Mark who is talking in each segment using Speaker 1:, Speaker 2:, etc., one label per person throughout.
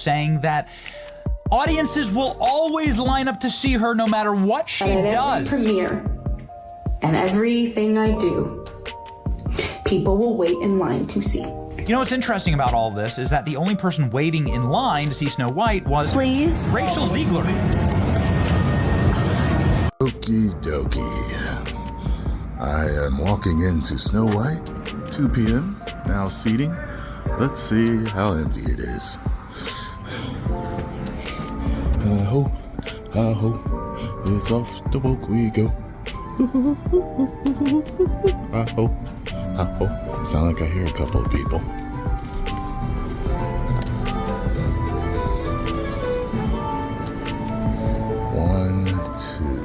Speaker 1: saying that audiences will always line up to see her no matter what she does.
Speaker 2: Every premiere and everything I do, people will wait in line to see.
Speaker 1: You know what's interesting about all of this is that the only person waiting in line to see Snow White was Rachel Zegler.
Speaker 3: Okie dokie. I am walking into Snow White, 2 p.m., now seating. Let's see how empty it is. I hope it's off the book we go. I hope. Sound like I hear a couple of people. One, two.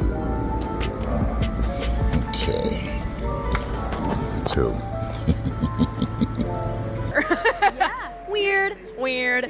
Speaker 3: Okay. 2.
Speaker 4: Weird.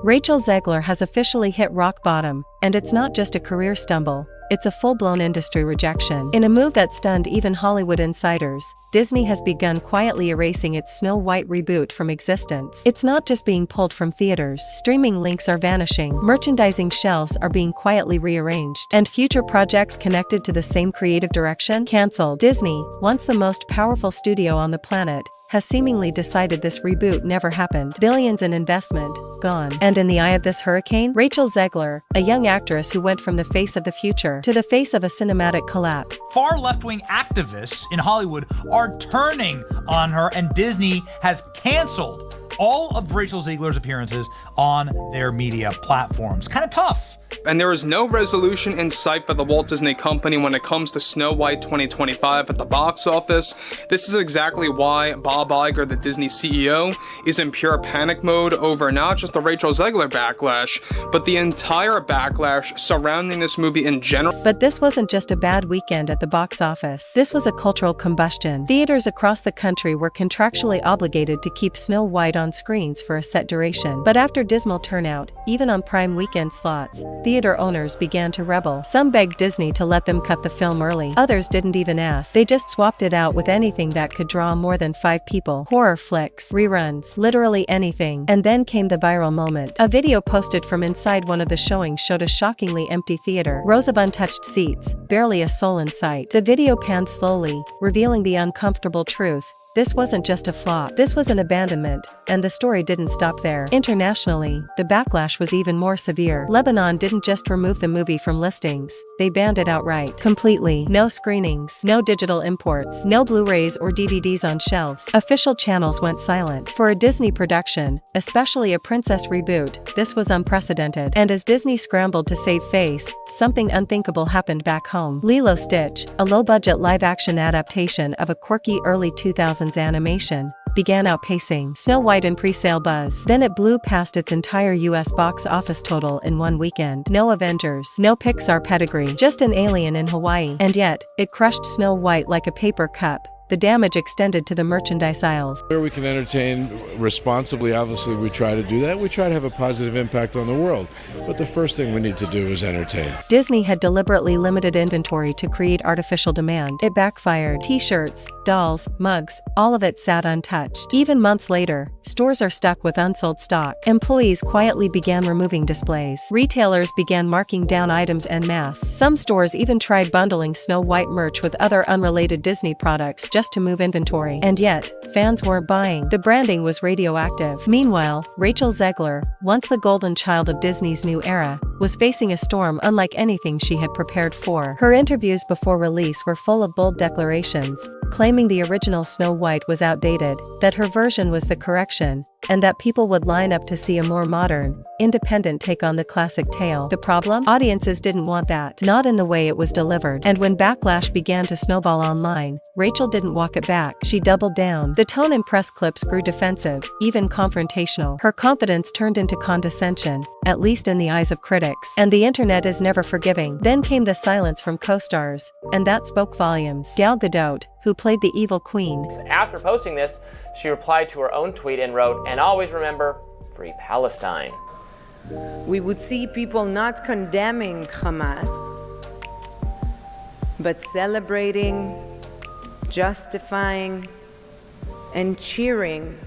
Speaker 5: Rachel Zegler has officially hit rock bottom, and it's not just a career stumble. It's a full-blown industry rejection. In a move that stunned even Hollywood insiders, Disney has begun quietly erasing its Snow White reboot from existence. It's not just being pulled from theaters. Streaming links are vanishing, merchandising shelves are being quietly rearranged, and future projects connected to the same creative direction canceled. Disney, once the most powerful studio on the planet, has seemingly decided this reboot never happened. Billions in investment, gone. And in the eye of this hurricane, Rachel Zegler, a young actress who went from the face of the future to the face of a cinematic collapse.
Speaker 1: Far left-wing activists in Hollywood are turning on her, and Disney has canceled all of Rachel Zegler's appearances on their media platforms. Kind of tough.
Speaker 6: And there is no resolution in sight for the Walt Disney Company when it comes to Snow White 2025 at the box office. This is exactly why Bob Iger, the Disney CEO, is in pure panic mode over not just the Rachel Zegler backlash, but the entire backlash surrounding this movie in general.
Speaker 5: But this wasn't just a bad weekend at the box office. This was a cultural combustion. Theaters across the country were contractually obligated to keep Snow White on screens for a set duration. But after dismal turnout, even on prime weekend slots, theater owners began to rebel. Some begged Disney to let them cut the film early. Others didn't even ask. They just swapped it out with anything that could draw more than 5 people. Horror flicks, reruns, literally anything. And then came the viral moment. A video posted from inside one of the showings showed a shockingly empty theater. Rows of untouched seats, barely a soul in sight. The video panned slowly, revealing the uncomfortable truth. This wasn't just a flop. This was an abandonment, and the story didn't stop there. Internationally, the backlash was even more severe. Lebanon didn't just remove the movie from listings, they banned it outright. Completely. No screenings, no digital imports, no Blu-rays or DVDs on shelves. Official channels went silent. For a Disney production, especially a princess reboot, this was unprecedented. And as Disney scrambled to save face, something unthinkable happened back home. Lilo Stitch, a low-budget live-action adaptation of a quirky early 2000s animation, began outpacing Snow White in pre-sale buzz. Then it blew past its entire US box office total in one weekend. No Avengers, no Pixar pedigree, just an alien in Hawaii. And yet, it crushed Snow White like a paper cup. The damage extended to the merchandise aisles.
Speaker 7: Where we can entertain responsibly, obviously we try to do that. We try to have a positive impact on the world. But the first thing we need to do is entertain.
Speaker 5: Disney had deliberately limited inventory to create artificial demand. It backfired. T-shirts, dolls, mugs, all of it sat untouched. Even months later, stores are stuck with unsold stock. Employees quietly began removing displays. Retailers began marking down items en masse. Some stores even tried bundling Snow White merch with other unrelated Disney products just to move inventory. And yet, fans weren't buying. The branding was radioactive. Meanwhile, Rachel Zegler, once the golden child of Disney's new era, was facing a storm unlike anything she had prepared for. Her interviews before release were full of bold declarations, claiming the original Snow White was outdated, that her version was the correction, and that people would line up to see a more modern, independent take on the classic tale. The problem? Audiences didn't want that. Not in the way it was delivered. And when backlash began to snowball online, Rachel didn't walk it back. She doubled down. The tone in press clips grew defensive, even confrontational. Her confidence turned into condescension, at least in the eyes of critics. And the internet is never forgiving. Then came the silence from co-stars, and that spoke volumes. Gal Gadot, who played the evil queen.
Speaker 4: After posting this, she replied to her own tweet and wrote, "And always remember, free Palestine."
Speaker 8: We would see people not condemning Hamas, but celebrating, justifying, and cheering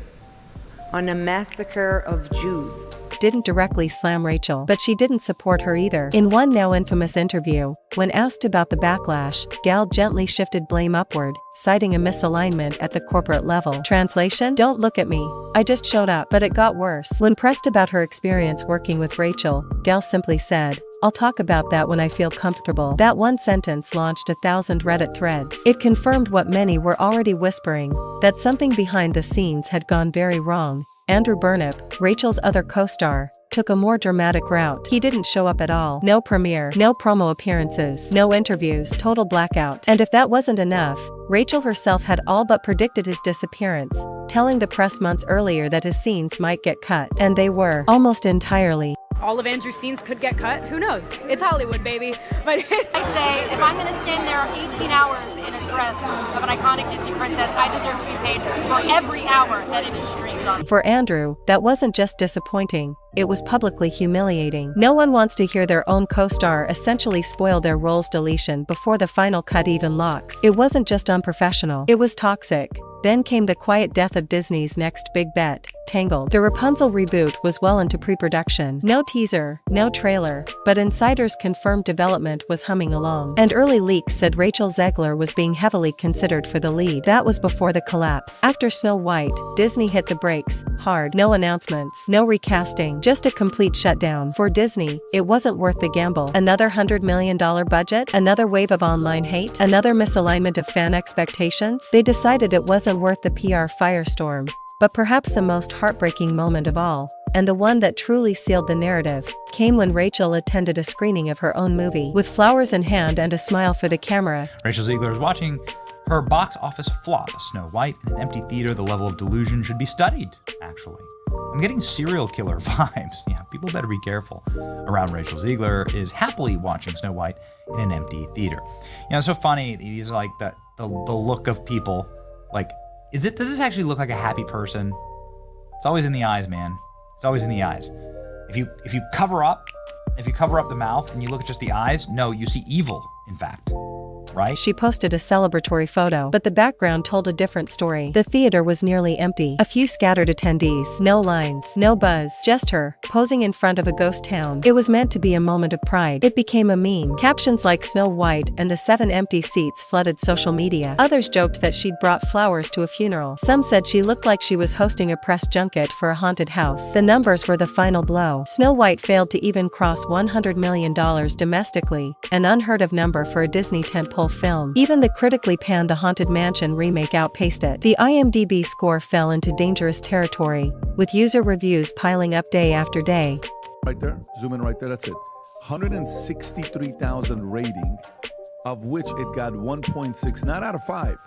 Speaker 8: on a massacre of Jews.
Speaker 5: didn't directly slam Rachel, but she didn't support her either. In one now infamous interview, when asked about the backlash, Gal gently shifted blame upward, citing a misalignment at the corporate level. Translation: don't look at me. I just showed up. But it got worse. When pressed about her experience working with Rachel, Gal simply said, "I'll talk about that when I feel comfortable." That one sentence launched 1,000 Reddit threads. It confirmed what many were already whispering, that something behind the scenes had gone very wrong. Andrew Burnip, Rachel's other co-star, took a more dramatic route. He didn't show up at all. No premiere, no promo appearances, no interviews, total blackout. And if that wasn't enough, Rachel herself had all but predicted his disappearance, telling the press months earlier that his scenes might get cut. And they were, almost entirely.
Speaker 9: All of Andrew's scenes could get cut. Who knows? It's Hollywood, baby. But
Speaker 10: I say, if I'm going to stand there 18 hours in a dress of an iconic Disney princess, I deserve to be paid for every hour that it is streamed on.
Speaker 5: For Andrew, that wasn't just disappointing. It was publicly humiliating. No one wants to hear their own co-star essentially spoil their role's deletion before the final cut even locks. It wasn't just unprofessional. It was toxic. Then came the quiet death of Disney's next big bet, Tangled. The Rapunzel reboot was well into pre-production. No teaser, no trailer, but insiders confirmed development was humming along. And early leaks said Rachel Zegler was being heavily considered for the lead. That was before the collapse. After Snow White, Disney hit the brakes, hard. No announcements, no recasting, just a complete shutdown. For Disney, it wasn't worth the gamble. Another $100 million budget? Another wave of online hate? Another misalignment of fan expectations? They decided it wasn't worth the PR firestorm. But perhaps the most heartbreaking moment of all, and the one that truly sealed the narrative, came when Rachel attended a screening of her own movie. With flowers in hand and a smile for the camera,
Speaker 1: Rachel Zegler is watching her box office flop, Snow White, in an empty theater. The level of delusion should be studied, actually. I'm getting serial killer vibes. Yeah, people better be careful around Rachel Zegler is happily watching Snow White in an empty theater. You know, it's so funny. These are like the look of people. Like, does this actually look like a happy person? It's always in the eyes, man. It's always in the eyes. If you cover up the mouth and you look at just the eyes, no, you see evil, in fact. Right?
Speaker 5: She posted a celebratory photo, but the background told a different story. The theater was nearly empty. A few scattered attendees. No lines, no buzz, just her, posing in front of a ghost town. It was meant to be a moment of pride. It became a meme. Captions like Snow White and the 7 empty seats flooded social media. Others joked that she'd brought flowers to a funeral. Some said she looked like she was hosting a press junket for a haunted house. The numbers were the final blow. Snow White failed to even cross $100 million domestically, an unheard of number for a Disney tentpole film. Even the critically panned The Haunted Mansion remake outpaced it. The IMDb score fell into dangerous territory, with user reviews piling up day after day.
Speaker 11: Right there, zoom in right there, that's it. 163,000 rating, of which it got 1.6, not out of 5.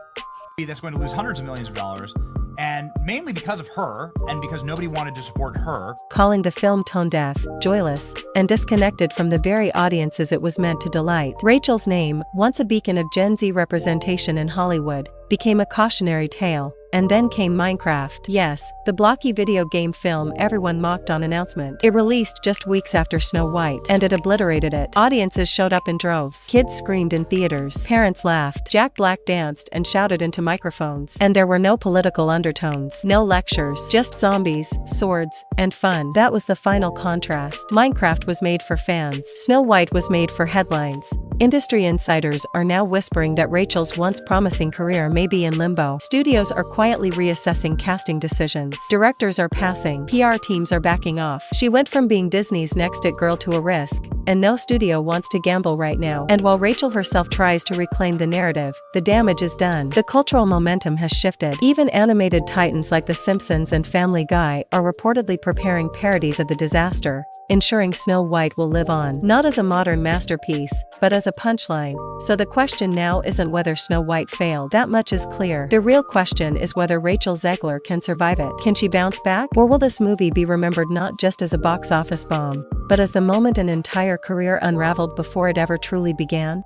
Speaker 1: That's going to lose hundreds of millions of dollars, and mainly because of her, and because nobody wanted to support her.
Speaker 5: Calling the film tone-deaf, joyless, and disconnected from the very audiences it was meant to delight. Rachel's name, once a beacon of Gen Z representation in Hollywood, became a cautionary tale. And then came Minecraft. Yes, the blocky video game film everyone mocked on announcement. It released just weeks after Snow White, and it obliterated it. Audiences showed up in droves. Kids screamed in theaters. Parents laughed. Jack Black danced and shouted into microphones. And there were no political undertones. No lectures. Just zombies, swords, and fun. That was the final contrast. Minecraft was made for fans. Snow White was made for headlines. Industry insiders are now whispering that Rachel's once promising career may be in limbo. Studios are quietly reassessing casting decisions. Directors are passing. PR teams are backing off. She went from being Disney's next it girl to a risk, and no studio wants to gamble right now. And while Rachel herself tries to reclaim the narrative, the damage is done. The cultural momentum has shifted. Even animated titans like The Simpsons and Family Guy are reportedly preparing parodies of the disaster, ensuring Snow White will live on, not as a modern masterpiece, but as a punchline. So the question now isn't whether Snow White failed. That much is clear. The real question is whether Rachel Zegler can survive it. Can she bounce back? Or will this movie be remembered not just as a box office bomb, but as the moment an entire career unraveled before it ever truly began?